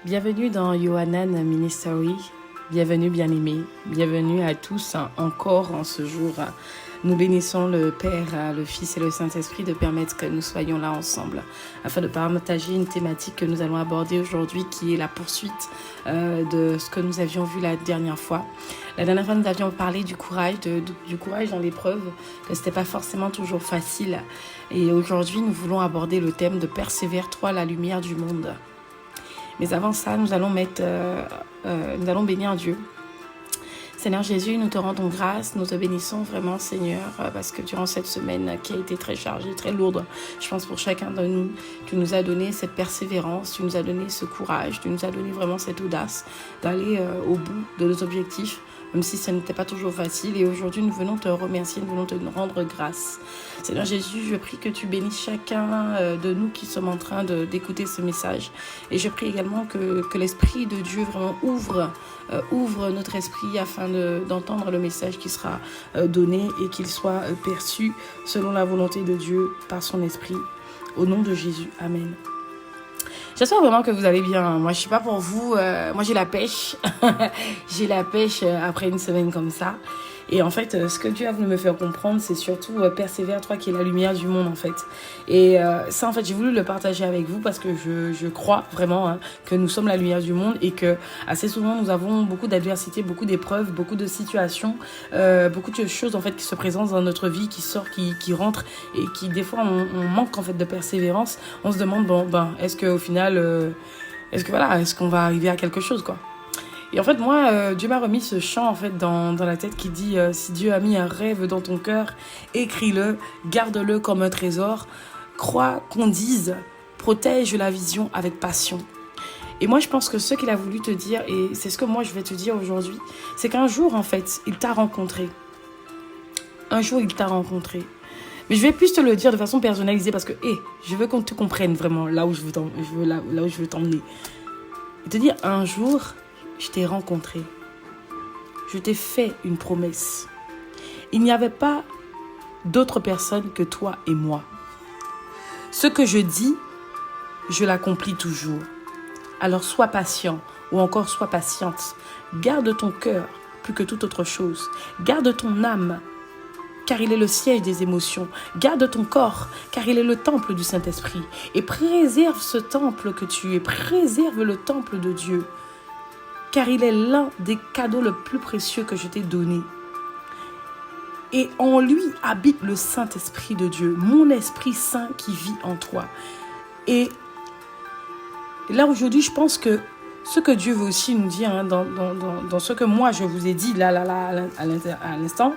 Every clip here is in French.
Bienvenue dans Yohanan Ministry, bienvenue bien-aimés, bienvenue à tous encore en ce jour. Nous bénissons le Père, le Fils et le Saint-Esprit de permettre que nous soyons là ensemble afin de partager une thématique que nous allons aborder aujourd'hui qui est la poursuite de ce que nous avions vu la dernière fois. La dernière fois, nous avions parlé du courage, du courage dans l'épreuve, que ce n'était pas forcément toujours facile. Et aujourd'hui, nous voulons aborder le thème de « Persévère, toi, la lumière du monde ». Mais avant ça, nous allons bénir Dieu. Seigneur Jésus, nous te rendons grâce, nous te bénissons vraiment, Seigneur, parce que durant cette semaine qui a été très chargée, très lourde, je pense pour chacun de nous, tu nous as donné cette persévérance, tu nous as donné ce courage, tu nous as donné vraiment cette audace d'aller au bout de nos objectifs, même si ce n'était pas toujours facile. Et aujourd'hui, nous venons te remercier, nous venons te rendre grâce. Seigneur Jésus, je prie que tu bénisses chacun de nous qui sommes en train d'écouter ce message. Et je prie également que l'Esprit de Dieu vraiment ouvre notre esprit afin d'entendre le message qui sera donné et qu'il soit perçu selon la volonté de Dieu par son Esprit. Au nom de Jésus, Amen. J'espère vraiment que vous allez bien. Moi, je ne suis pas pour vous. Moi, j'ai la pêche. J'ai la pêche après une semaine comme ça. Et en fait, ce que Dieu a voulu me faire comprendre, c'est surtout persévère, toi qui es la lumière du monde, en fait. Et ça, en fait, j'ai voulu le partager avec vous parce que je crois vraiment que nous sommes la lumière du monde et que assez souvent, nous avons beaucoup d'adversités, beaucoup d'épreuves, beaucoup de situations, beaucoup de choses, en fait, qui se présentent dans notre vie, qui sortent, qui rentrent et qui, des fois, on manque, en fait, de persévérance. On se demande, est-ce qu'au final, est-ce qu'on va arriver à quelque chose, quoi. Et en fait, moi, Dieu m'a remis ce chant en fait dans la tête qui dit si Dieu a mis un rêve dans ton cœur, écris-le, garde-le comme un trésor, crois qu'on dise, protège la vision avec passion. Et moi, je pense que ce qu'il a voulu te dire, et c'est ce que moi je vais te dire aujourd'hui, c'est qu'un jour, en fait, il t'a rencontré. Un jour, il t'a rencontré. Mais je vais plus te le dire de façon personnalisée parce que, je veux qu'on te comprenne vraiment là où je veux t'emmener. Il te dit un jour, je t'ai rencontré. Je t'ai fait une promesse. Il n'y avait pas d'autre personne que toi et moi. Ce que je dis, je l'accomplis toujours. Alors sois patient ou encore sois patiente. Garde ton cœur plus que toute autre chose. Garde ton âme, car il est le siège des émotions. Garde ton corps, car il est le temple du Saint-Esprit. Et préserve ce temple que tu es. Préserve le temple de Dieu. Car il est l'un des cadeaux le plus précieux que je t'ai donné. Et en lui habite le Saint-Esprit de Dieu, mon Esprit Saint qui vit en toi. Et là, aujourd'hui, je pense que ce que Dieu veut aussi nous dire dans ce que moi, je vous ai dit là à l'instant,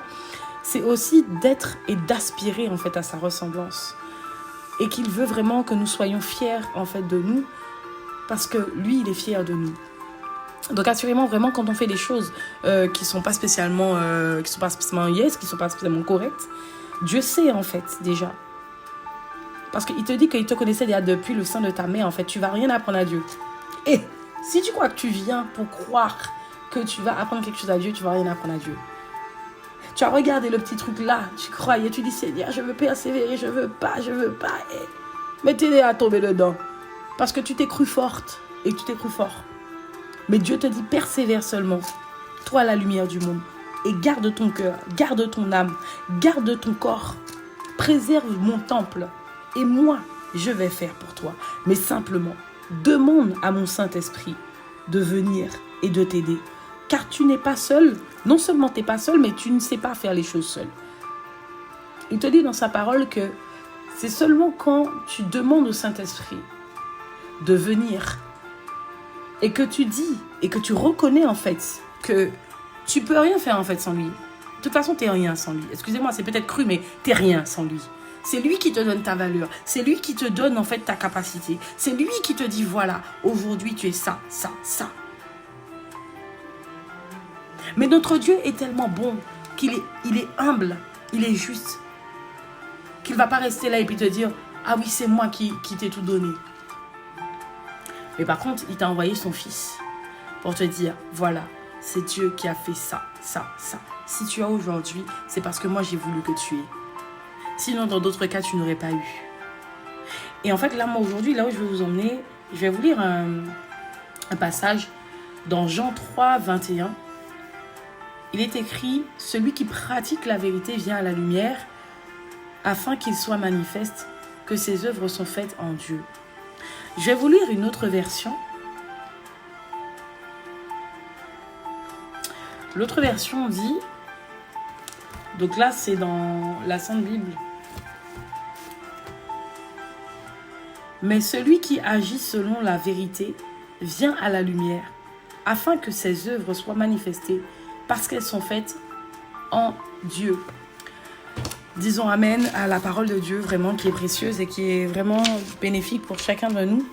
c'est aussi d'être et d'aspirer en fait à sa ressemblance. Et qu'il veut vraiment que nous soyons fiers en fait de nous, parce que lui, il est fier de nous. Donc assurément vraiment quand on fait des choses qui sont pas spécialement qui sont pas spécialement correctes, Dieu sait en fait déjà. Parce qu'il te dit qu'il te connaissait déjà depuis le sein de ta mère, en fait, tu vas rien apprendre à Dieu. Et si tu crois que tu viens pour croire que tu vas apprendre quelque chose à Dieu, tu vas rien apprendre à Dieu. Tu as regardé le petit truc là, tu croyais, tu dis Seigneur, je veux persévérer, je veux pas. Mais t'es à tomber dedans. Parce que tu t'es cru forte et tu t'es cru fort. Mais Dieu te dit, persévère seulement, toi la lumière du monde, et garde ton cœur, garde ton âme, garde ton corps, préserve mon temple, et moi, je vais faire pour toi. Mais simplement, demande à mon Saint-Esprit de venir et de t'aider, car tu n'es pas seul, non seulement tu n'es pas seul, mais tu ne sais pas faire les choses seul. Il te dit dans sa parole que c'est seulement quand tu demandes au Saint-Esprit de venir et que tu dis et que tu reconnais en fait que tu peux rien faire en fait sans lui. De toute façon, tu n'es rien sans lui. Excusez-moi, c'est peut-être cru, mais tu n'es rien sans lui. C'est lui qui te donne ta valeur. C'est lui qui te donne en fait ta capacité. C'est lui qui te dit voilà, aujourd'hui tu es ça. Mais notre Dieu est tellement bon qu'il est humble, il est juste, qu'il ne va pas rester là et puis te dire ah oui, c'est moi qui t'ai tout donné. Mais par contre, il t'a envoyé son fils pour te dire, voilà, c'est Dieu qui a fait ça. Si tu as aujourd'hui, c'est parce que moi j'ai voulu que tu aies. Sinon, dans d'autres cas, tu n'aurais pas eu. Et en fait, là, moi aujourd'hui, là où je vais vous emmener, je vais vous lire un passage dans Jean 3, 21. Il est écrit « Celui qui pratique la vérité vient à la lumière, afin qu'il soit manifeste que ses œuvres sont faites en Dieu. » Je vais vous lire une autre version. L'autre version dit, donc là c'est dans la Sainte Bible, « Mais celui qui agit selon la vérité vient à la lumière, afin que ses œuvres soient manifestées, parce qu'elles sont faites en Dieu. » Disons Amen à la parole de Dieu, vraiment qui est précieuse et qui est vraiment bénéfique pour chacun de nous.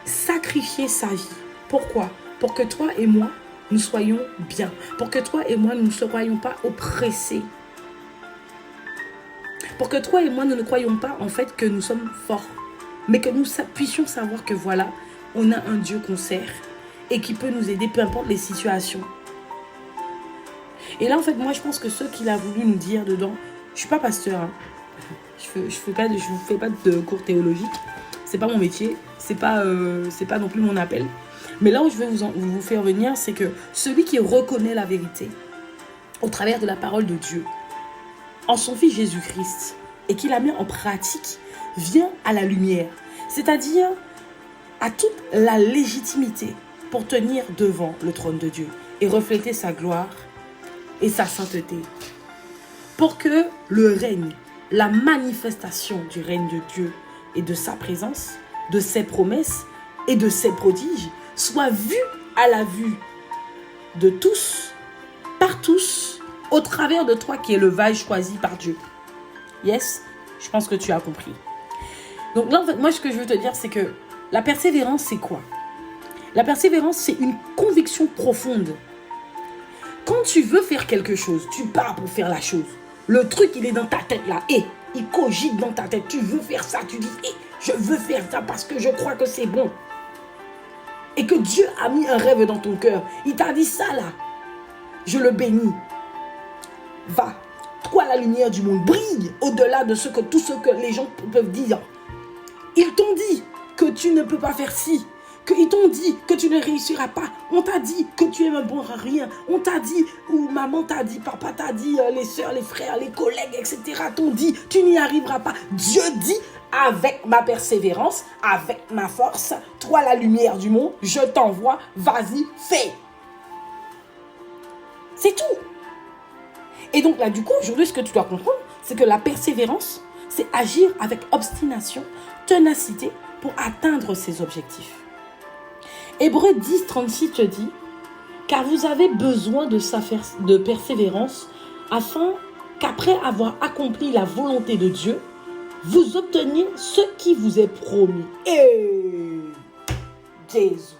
Sacrifier sa vie. Pourquoi? Pour que toi et moi, nous soyons bien. Pour que toi et moi, nous ne soyons pas oppressés. Pour que toi et moi, nous ne croyons pas en fait que nous sommes forts. Mais que nous puissions savoir que voilà, on a un Dieu qu'on sert et qui peut nous aider, peu importe les situations. Et là, en fait, moi, je pense que ce qu'il a voulu nous dire dedans, je ne suis pas pasteur, hein. Je vous fais pas de cours théologiques. C'est pas mon métier, c'est pas non plus mon appel. Mais là où je vais vous faire venir, c'est que celui qui reconnaît la vérité au travers de la parole de Dieu, en son Fils Jésus-Christ, et qui la met en pratique, vient à la lumière. C'est-à-dire à toute la légitimité pour tenir devant le trône de Dieu et refléter sa gloire et sa sainteté. Pour que le règne, la manifestation du règne de Dieu et de sa présence, de ses promesses et de ses prodiges soit vue à la vue de tous, par tous, au travers de toi qui es le vaille choisi par Dieu. Yes, je pense que tu as compris. Donc là, en fait, moi, ce que je veux te dire, c'est que la persévérance, c'est quoi? La persévérance, c'est une conviction profonde. Quand tu veux faire quelque chose, tu pars pour faire la chose. Le truc, il est dans ta tête là. Et il cogite dans ta tête. Tu veux faire ça. Tu dis, je veux faire ça parce que je crois que c'est bon. Et que Dieu a mis un rêve dans ton cœur. Il t'a dit ça là. Je le bénis. Va. Toi, la lumière du monde, brille au-delà de tout ce que les gens peuvent dire. Ils t'ont dit que tu ne peux pas faire ci. Qu'ils t'ont dit que tu ne réussiras pas. On t'a dit que tu es un bon à rien. On t'a dit, ou maman t'a dit, papa t'a dit, les soeurs, les frères, les collègues, etc. t'ont dit, tu n'y arriveras pas. Dieu dit, avec ma persévérance, avec ma force, toi la lumière du monde, je t'envoie, vas-y, fais. C'est tout. Et donc là, du coup, aujourd'hui, ce que tu dois comprendre, c'est que la persévérance, c'est agir avec obstination, ténacité pour atteindre ses objectifs. Hébreux 10, 36 te dit « Car vous avez besoin de persévérance, afin qu'après avoir accompli la volonté de Dieu, vous obteniez ce qui vous est promis. » Et Jésus.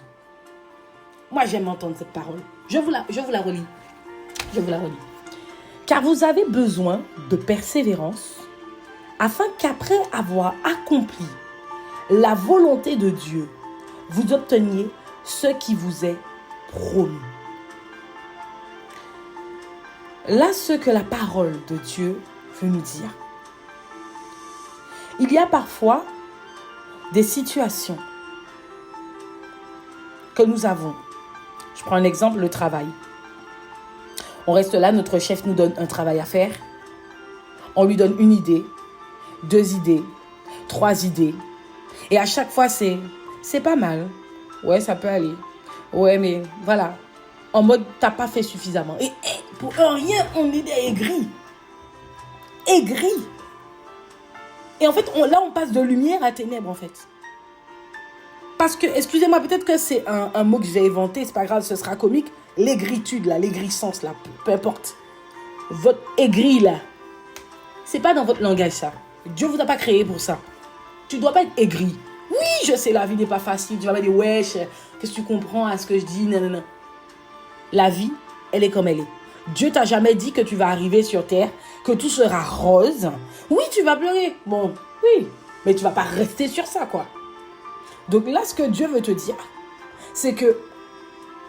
Moi, j'aime entendre cette parole. Je vous la relis. Je vous la relis. « Car vous avez besoin de persévérance, afin qu'après avoir accompli la volonté de Dieu, vous obteniez ce qui vous est promis. » Là, ce que la parole de Dieu veut nous dire. Il y a parfois des situations que nous avons. Je prends un exemple, le travail. On reste là, notre chef nous donne un travail à faire. On lui donne une idée, 2 idées, 3 idées. Et à chaque fois, c'est pas mal. Ouais, ça peut aller. Ouais, mais voilà. En mode, t'as pas fait suffisamment. Et pour rien, on est aigri. Aigri. Et en fait, là, on passe de lumière à ténèbres, en fait. Parce que, excusez-moi, peut-être que c'est un mot que j'ai inventé, c'est pas grave, ce sera comique. L'aigritude, là, l'aigrissance, là, peu importe. Votre aigri, là, c'est pas dans votre langage, ça. Dieu vous a pas créé pour ça. Tu dois pas être aigri. Oui, je sais, la vie n'est pas facile. Tu vas me dire, wesh, qu'est-ce que tu comprends à ce que je dis? Non, non, non. La vie, elle est comme elle est. Dieu t'a jamais dit que tu vas arriver sur terre, que tout sera rose. Oui, tu vas pleurer. Bon, oui, mais tu vas pas rester sur ça, quoi. Donc là, ce que Dieu veut te dire, c'est que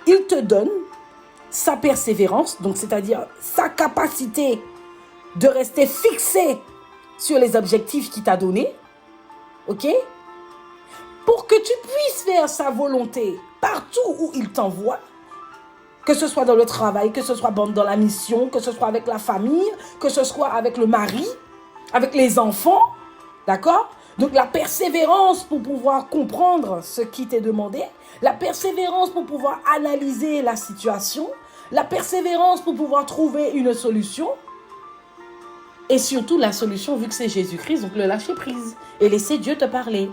il te donne sa persévérance, donc c'est-à-dire sa capacité de rester fixé sur les objectifs qu'il t'a donnés, ok? pour que tu puisses faire sa volonté partout où il t'envoie, que ce soit dans le travail, que ce soit dans la mission, que ce soit avec la famille, que ce soit avec le mari, avec les enfants, d'accord? Donc la persévérance pour pouvoir comprendre ce qui t'est demandé, la persévérance pour pouvoir analyser la situation, la persévérance pour pouvoir trouver une solution, et surtout la solution, vu que c'est Jésus-Christ, donc le lâcher prise et laisser Dieu te parler.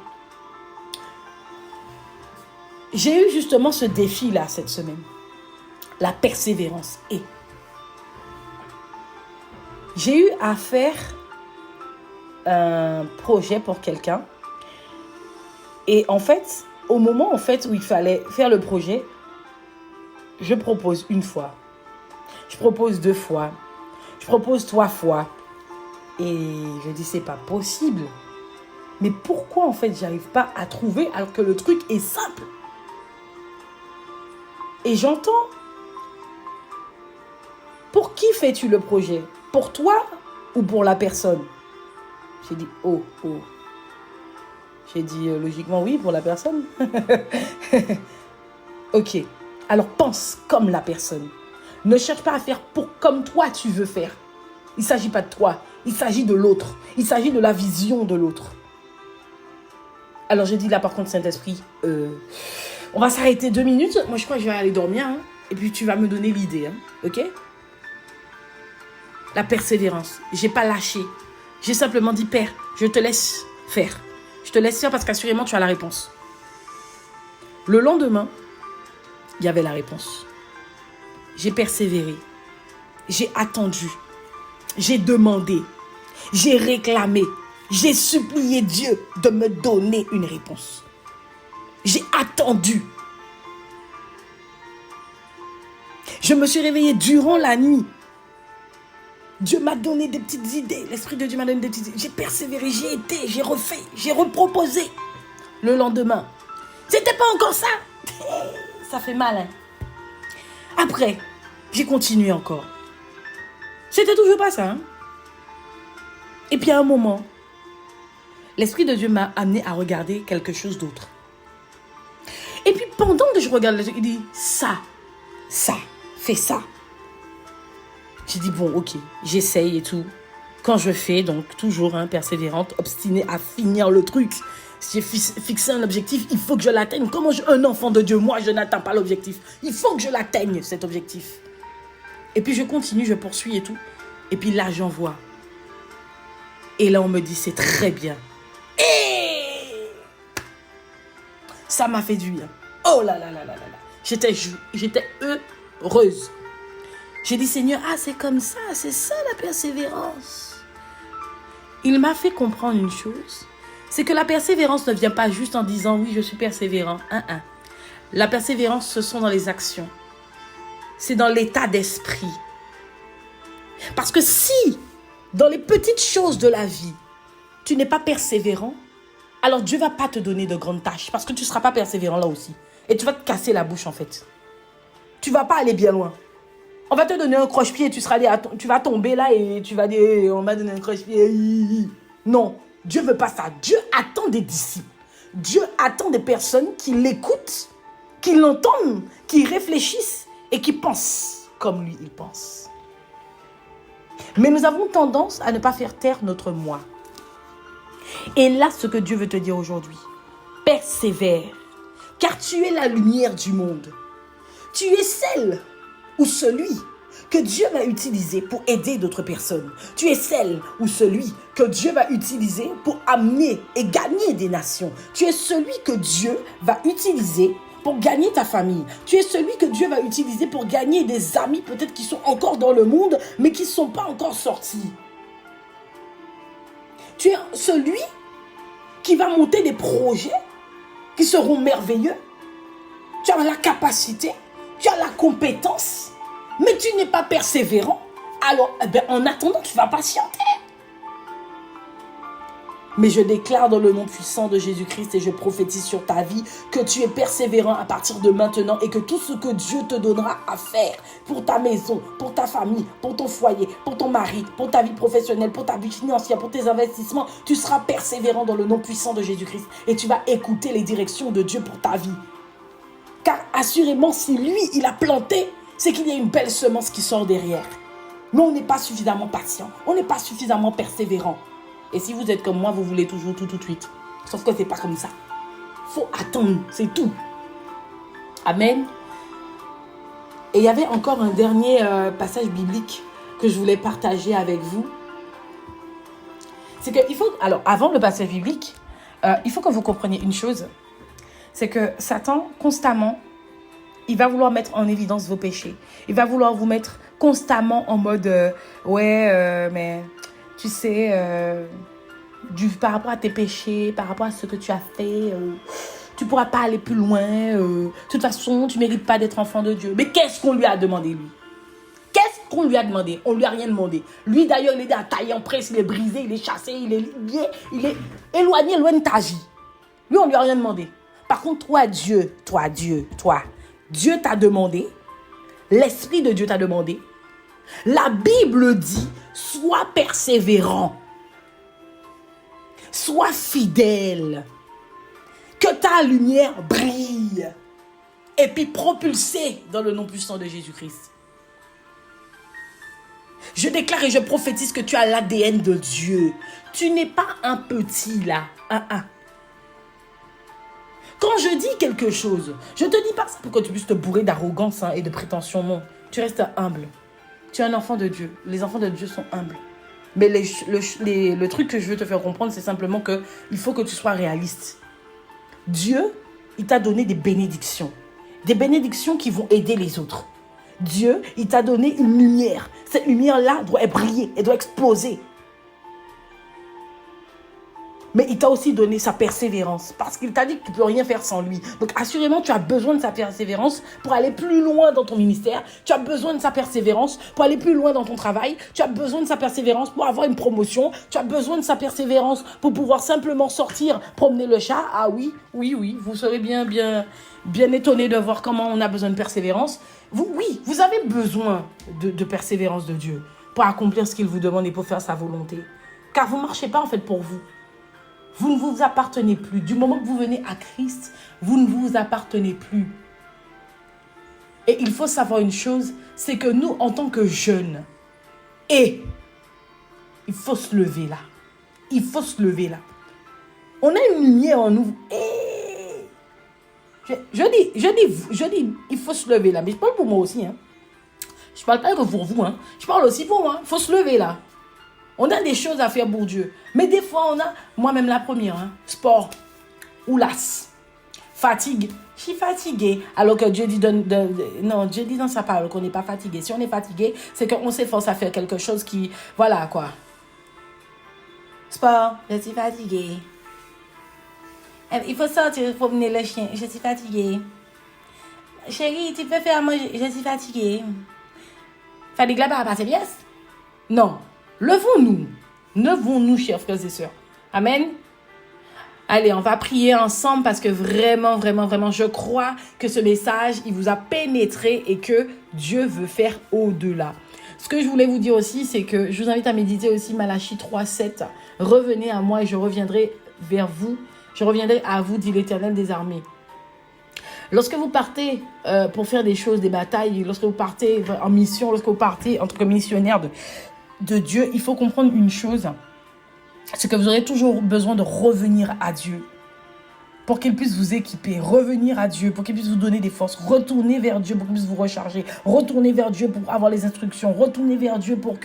J'ai eu justement ce défi-là cette semaine. La persévérance. Et j'ai eu à faire un projet pour quelqu'un. Et en fait, au moment où il fallait faire le projet, je propose une fois. Je propose 2 fois. Je propose 3 fois. Et je dis, c'est pas possible. Mais pourquoi en fait, j'arrive pas à trouver alors que le truc est simple? Et j'entends, pour qui fais-tu le projet? Pour toi ou pour la personne? J'ai dit, oh. J'ai dit, logiquement, oui, pour la personne. Ok, alors pense comme la personne. Ne cherche pas à faire comme toi tu veux faire. Il ne s'agit pas de toi, il s'agit de l'autre. Il s'agit de la vision de l'autre. Alors j'ai dit là par contre, Saint-Esprit, on va s'arrêter 2 minutes. Moi je crois que je vais aller dormir. Hein, et puis tu vas me donner l'idée. Hein, ok? La persévérance. J'ai pas lâché. J'ai simplement dit, Père, je te laisse faire. Je te laisse faire parce qu'assurément tu as la réponse. Le lendemain, il y avait la réponse. J'ai persévéré. J'ai attendu. J'ai demandé. J'ai réclamé. J'ai supplié Dieu de me donner une réponse. J'ai attendu. Je me suis réveillée durant la nuit. Dieu m'a donné des petites idées. L'Esprit de Dieu m'a donné des petites idées. J'ai persévéré, j'ai été, j'ai refait, j'ai reproposé. Le lendemain, c'était pas encore ça. Ça fait mal, hein. Après, j'ai continué encore. C'était toujours pas ça, hein. Et puis à un moment, l'Esprit de Dieu m'a amené à regarder quelque chose d'autre. Et puis pendant que je regarde le truc, il dit, ça, fais ça. J'ai dit, bon, ok, j'essaye et tout. Quand je fais, donc toujours persévérante, obstinée à finir le truc. Si j'ai fixé un objectif, il faut que je l'atteigne. Comment un enfant de Dieu, moi, je n'atteins pas l'objectif. Il faut que je l'atteigne, cet objectif. Et puis je continue, je poursuis et tout. Et puis là, j'envoie. Et là, on me dit, c'est très bien. Et ça m'a fait du bien. Oh là là là là là là. J'étais heureuse. J'ai dit, Seigneur, c'est comme ça, c'est ça la persévérance. Il m'a fait comprendre une chose, c'est que la persévérance ne vient pas juste en disant, oui, je suis persévérant. La persévérance, ce sont dans les actions. C'est dans l'état d'esprit. Parce que si, dans les petites choses de la vie, tu n'es pas persévérant, alors Dieu ne va pas te donner de grandes tâches, parce que tu ne seras pas persévérant là aussi. Et tu vas te casser la bouche en fait. Tu ne vas pas aller bien loin. On va te donner un croche-pied, tu vas tomber là et tu vas dire, on m'a donné un croche-pied. Non, Dieu ne veut pas ça. Dieu attend des disciples. Dieu attend des personnes qui l'écoutent, qui l'entendent, qui réfléchissent et qui pensent comme lui, il pense. Mais nous avons tendance à ne pas faire taire notre moi. Et là, ce que Dieu veut te dire aujourd'hui, persévère, car tu es la lumière du monde. Tu es celle ou celui que Dieu va utiliser pour aider d'autres personnes. Tu es celle ou celui que Dieu va utiliser pour amener et gagner des nations. Tu es celui que Dieu va utiliser pour gagner ta famille. Tu es celui que Dieu va utiliser pour gagner des amis peut-être qui sont encore dans le monde, mais qui ne sont pas encore sortis. Tu es celui qui va monter des projets qui seront merveilleux. Tu as la capacité, tu as la compétence, mais tu n'es pas persévérant. Alors, en attendant, tu vas patienter. Mais je déclare dans le nom puissant de Jésus-Christ et je prophétise sur ta vie que tu es persévérant à partir de maintenant et que tout ce que Dieu te donnera à faire pour ta maison, pour ta famille, pour ton foyer, pour ton mari, pour ta vie professionnelle, pour ta vie financière, pour tes investissements, tu seras persévérant dans le nom puissant de Jésus-Christ et tu vas écouter les directions de Dieu pour ta vie. Car assurément, si lui, il a planté, c'est qu'il y a une belle semence qui sort derrière. Mais on n'est pas suffisamment patient, on n'est pas suffisamment persévérant. Et si vous êtes comme moi, vous voulez toujours tout de suite. Sauf que c'est pas comme ça. Faut attendre, c'est tout. Amen. Et il y avait encore un dernier passage biblique que je voulais partager avec vous. C'est qu'il faut... Alors, avant le passage biblique, il faut que vous compreniez une chose. C'est que Satan, constamment, il va vouloir mettre en évidence vos péchés. Il va vouloir vous mettre constamment en mode mais tu sais, par rapport à tes péchés, par rapport à ce que tu as fait, tu ne pourras pas aller plus loin. De toute façon, tu ne mérites pas d'être enfant de Dieu. Mais qu'est-ce qu'on lui a demandé, lui? Qu'est-ce qu'on lui a demandé? On ne lui a rien demandé. Lui, d'ailleurs, il est à taille en presse, il est brisé, il est chassé, il est éloigné, loin de ta vie. Lui, on ne lui a rien demandé. Par contre, Dieu t'a demandé, l'Esprit de Dieu t'a demandé. La Bible dit, sois persévérant, sois fidèle, que ta lumière brille, et puis propulsée dans le nom puissant de Jésus-Christ. Je déclare et je prophétise que tu as l'ADN de Dieu. Tu n'es pas un petit là. Quand je dis quelque chose, je ne te dis pas ça pour que tu puisses te bourrer d'arrogance et de prétention. Non, tu restes humble. Tu es un enfant de Dieu. Les enfants de Dieu sont humbles. Mais le truc que je veux te faire comprendre, c'est simplement qu'il faut que tu sois réaliste. Dieu, il t'a donné des bénédictions. Des bénédictions qui vont aider les autres. Dieu, il t'a donné une lumière. Cette lumière-là doit briller, elle doit exploser. Mais il t'a aussi donné sa persévérance. Parce qu'il t'a dit que tu ne peux rien faire sans lui. Donc assurément, tu as besoin de sa persévérance pour aller plus loin dans ton ministère. Tu as besoin de sa persévérance pour aller plus loin dans ton travail. Tu as besoin de sa persévérance pour avoir une promotion. Tu as besoin de sa persévérance pour pouvoir simplement sortir, promener le chat. Ah oui. Vous serez bien étonné de voir comment on a besoin de persévérance. Vous avez besoin de persévérance de Dieu pour accomplir ce qu'il vous demande et pour faire sa volonté. Car vous ne marchez pas en fait pour vous. Vous ne vous appartenez plus. Du moment que vous venez à Christ, vous ne vous appartenez plus. Et il faut savoir une chose, c'est que nous, en tant que jeunes, il faut se lever là. Il faut se lever là. On a une lumière en nous. Je dis, il faut se lever là. Mais je parle pour moi aussi. Hein. Je ne parle pas que pour vous. Hein. Je parle aussi pour moi. Il faut se lever là. On a des choses à faire pour Dieu. Mais des fois, on a, moi-même la première, sport, oulas, fatigue. Je suis fatiguée. Alors que Dieu dit, Dieu dit dans sa parole qu'on n'est pas fatigué. Si on est fatigué, c'est qu'on s'efforce à faire quelque chose qui, voilà quoi. Sport, je suis fatiguée. Il faut sortir pour mener le chien, je suis fatiguée. Chérie, tu peux faire manger, je suis fatiguée. Fatigue là par passer pièce? Non. Levons-nous, chers frères et sœurs. Amen. Allez, on va prier ensemble parce que vraiment, je crois que ce message, il vous a pénétré et que Dieu veut faire au-delà. Ce que je voulais vous dire aussi, c'est que je vous invite à méditer aussi Malachie 3:7. Revenez à moi et je reviendrai vers vous. Je reviendrai à vous, dit l'Éternel des armées. Lorsque vous partez pour faire des choses, des batailles, lorsque vous partez en mission, lorsque vous partez en tant que missionnaire de Dieu, il faut comprendre une chose, c'est que vous aurez toujours besoin de revenir à Dieu pour qu'il puisse vous équiper, revenir à Dieu pour qu'il puisse vous donner des forces, retourner vers Dieu pour qu'il puisse vous recharger, retourner vers Dieu pour avoir les instructions, retourner vers Dieu pour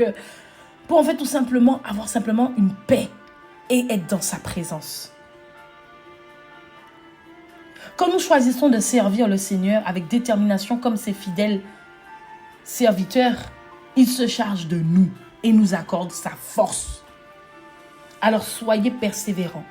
en fait tout simplement avoir simplement une paix et être dans sa présence. Quand nous choisissons de servir le Seigneur avec détermination comme ses fidèles serviteurs, il se charge de nous et nous accorde sa force. Alors soyez persévérants.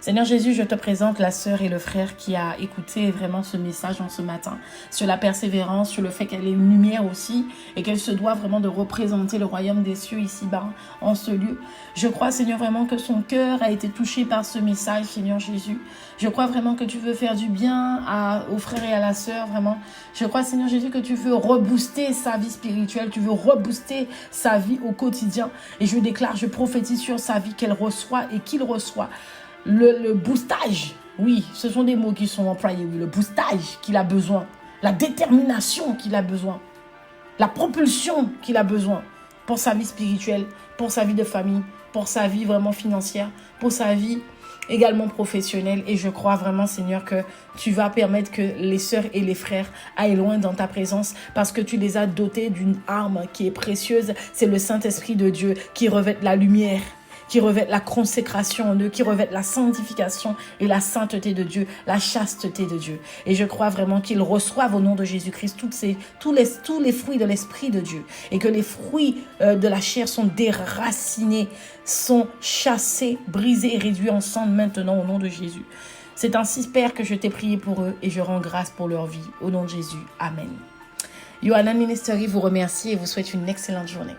Seigneur Jésus, je te présente la sœur et le frère qui a écouté vraiment ce message en ce matin, sur la persévérance, sur le fait qu'elle est une lumière aussi et qu'elle se doit vraiment de représenter le royaume des cieux ici-bas, en ce lieu. Je crois, Seigneur, vraiment que son cœur a été touché par ce message, Seigneur Jésus. Je crois vraiment que tu veux faire du bien au frère et à la sœur, vraiment. Je crois, Seigneur Jésus, que tu veux rebooster sa vie spirituelle, tu veux rebooster sa vie au quotidien. Et je déclare, je prophétise sur sa vie qu'elle reçoit et qu'il reçoit le boostage. Oui, ce sont des mots qui sont employés, oui, le boostage qu'il a besoin, la détermination qu'il a besoin, la propulsion qu'il a besoin pour sa vie spirituelle, pour sa vie de famille, pour sa vie vraiment financière, pour sa vie également professionnelle. Et je crois vraiment, Seigneur, que tu vas permettre que les sœurs et les frères aillent loin dans ta présence parce que tu les as dotés d'une arme qui est précieuse. C'est le Saint-Esprit de Dieu qui revêt la lumière, qui revêtent la consécration en eux, qui revêtent la sanctification et la sainteté de Dieu, la chasteté de Dieu. Et je crois vraiment qu'ils reçoivent au nom de Jésus-Christ tous les fruits de l'Esprit de Dieu et que les fruits de la chair sont déracinés, sont chassés, brisés et réduits en cendres maintenant au nom de Jésus. C'est ainsi, Père, que je t'ai prié pour eux et je rends grâce pour leur vie. Au nom de Jésus. Amen. Yohanan Ministry vous remercie et vous souhaite une excellente journée.